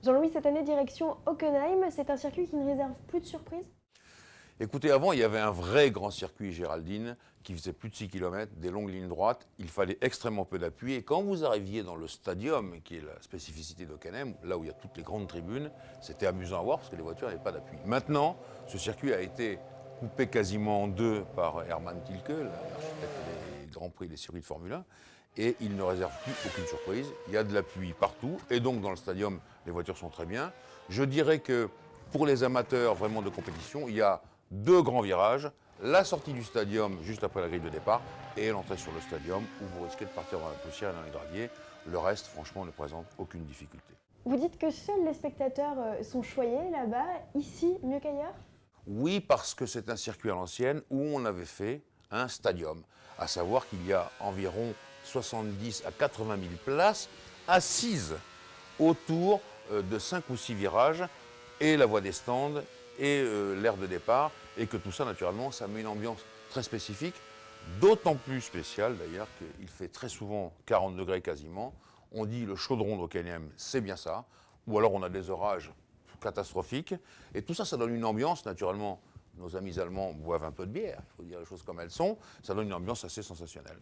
Jean-Louis, cette année, direction Hockenheim, c'est un circuit qui ne réserve plus de surprises? Écoutez, avant, il y avait un vrai grand circuit Géraldine qui faisait plus de 6 km, des longues lignes droites. Il fallait extrêmement peu d'appui. Et quand vous arriviez dans le stadium, qui est la spécificité d'Hockenheim, là où il y a toutes les grandes tribunes, c'était amusant à voir parce que les voitures n'avaient pas d'appui. Maintenant, ce circuit a été coupé quasiment en deux par Hermann Tilke, l'architecte des Grands Prix des circuits de Formule 1. Et il ne réserve plus aucune surprise. Il y a de l'appui partout. Et donc, dans le stadium, les voitures sont très bien. Je dirais que pour les amateurs vraiment de compétition, il y a deux grands virages, la sortie du stadium juste après la grille de départ et l'entrée sur le stadium où vous risquez de partir dans la poussière et dans les graviers. Le reste, franchement, ne présente aucune difficulté. Vous dites que seuls les spectateurs sont choyés là-bas, ici mieux qu'ailleurs? Oui, parce que c'est un circuit à l'ancienne où on avait fait un stadium, à savoir qu'il y a environ 70 à 80 000 places assises autour de 5 ou 6 virages et la voie des stands et l'aire de départ, et que tout ça, naturellement, ça met une ambiance très spécifique, d'autant plus spéciale d'ailleurs qu'il fait très souvent 40 degrés quasiment. On dit le chaudron d'Hockenheim, c'est bien ça, ou alors on a des orages catastrophiques, et tout ça, ça donne une ambiance, naturellement, nos amis allemands boivent un peu de bière, il faut dire les choses comme elles sont, ça donne une ambiance assez sensationnelle.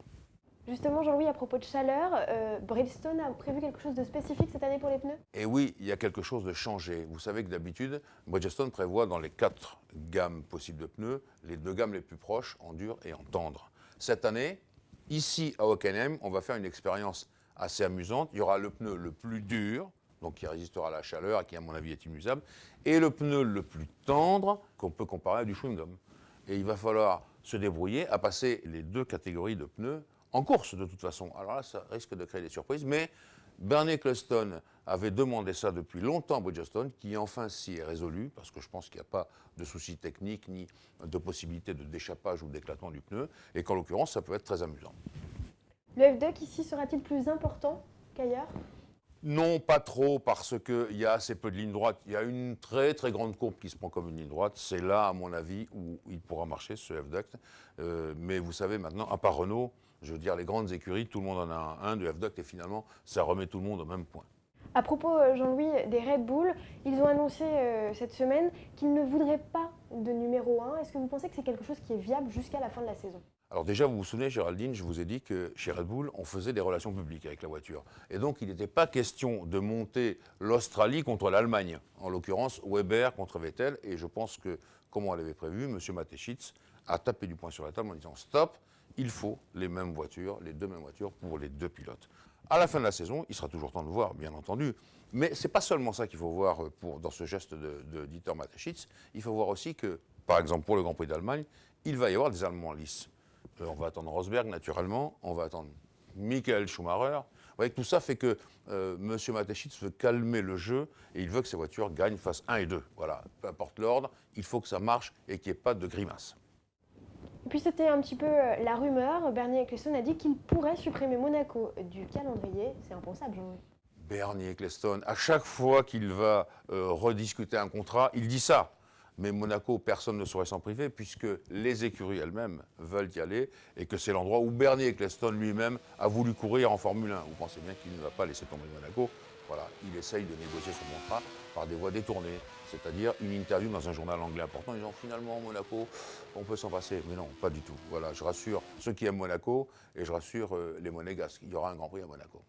Justement, Jean-Louis, à propos de chaleur, Bridgestone a prévu quelque chose de spécifique cette année pour les pneus? Et oui, il y a quelque chose de changé. Vous savez que d'habitude, Bridgestone prévoit dans les 4 gammes possibles de pneus, les 2 gammes les plus proches, en dur et en tendre. Cette année, ici à Hockenheim, on va faire une expérience assez amusante. Il y aura le pneu le plus dur, donc qui résistera à la chaleur et qui, à mon avis, est inusable, et le pneu le plus tendre, qu'on peut comparer à du chewing-gum. Et il va falloir se débrouiller à passer les 2 catégories de pneus en course, de toute façon. Alors là, ça risque de créer des surprises, mais Bernie Ecclestone avait demandé ça depuis longtemps à Bridgestone, qui enfin s'y est résolu, parce que je pense qu'il n'y a pas de soucis techniques ni de possibilité de déchappage ou d'éclatement du pneu, et qu'en l'occurrence, ça peut être très amusant. Le F2 ici sera-t-il plus important qu'ailleurs? Non, pas trop, parce qu'il y a assez peu de lignes droites. Il y a une très très grande courbe qui se prend comme une ligne droite. C'est là, à mon avis, où il pourra marcher, ce F-Duct. Mais vous savez, maintenant, à part Renault, je veux dire, les grandes écuries, tout le monde en a un de F-Duct, et finalement, ça remet tout le monde au même point. À propos, Jean-Louis, des Red Bull, ils ont annoncé cette semaine qu'ils ne voudraient pas de numéro 1. Est-ce que vous pensez que c'est quelque chose qui est viable jusqu'à la fin de la saison? Alors déjà, vous vous souvenez, Géraldine, je vous ai dit que chez Red Bull, on faisait des relations publiques avec la voiture. Et donc, il n'était pas question de monter l'Australie contre l'Allemagne. En l'occurrence, Weber contre Vettel. Et je pense que, comme on l'avait prévu, M. Mateschitz a tapé du poing sur la table en disant « Stop, il faut les mêmes voitures, les 2 mêmes voitures pour les 2 pilotes ». À la fin de la saison, il sera toujours temps de voir, bien entendu. Mais ce n'est pas seulement ça qu'il faut voir dans ce geste de Dieter Mateschitz. Il faut voir aussi que, par exemple, pour le Grand Prix d'Allemagne, il va y avoir des Allemands lisses. On va attendre Rosberg, naturellement. On va attendre Michael Schumacher. Vous voyez, tout ça fait que M. Mateschitz veut calmer le jeu et il veut que ses voitures gagnent phase 1 et 2. Voilà, peu importe l'ordre, il faut que ça marche et qu'il n'y ait pas de grimace. Et puis c'était un petit peu la rumeur. Bernie Ecclestone a dit qu'il pourrait supprimer Monaco du calendrier. C'est impensable, Jean-Louis. Bernie Ecclestone, à chaque fois qu'il va rediscuter un contrat, il dit ça. Mais Monaco, personne ne saurait s'en priver, puisque les écuries elles-mêmes veulent y aller, et que c'est l'endroit où Bernie Ecclestone lui-même a voulu courir en Formule 1. Vous pensez bien qu'il ne va pas laisser tomber Monaco. Voilà, il essaye de négocier son contrat par des voies détournées, c'est-à-dire une interview dans un journal anglais important, disant finalement Monaco, on peut s'en passer. Mais non, pas du tout. Voilà, je rassure ceux qui aiment Monaco, et je rassure les Monégasques. Il y aura un Grand Prix à Monaco.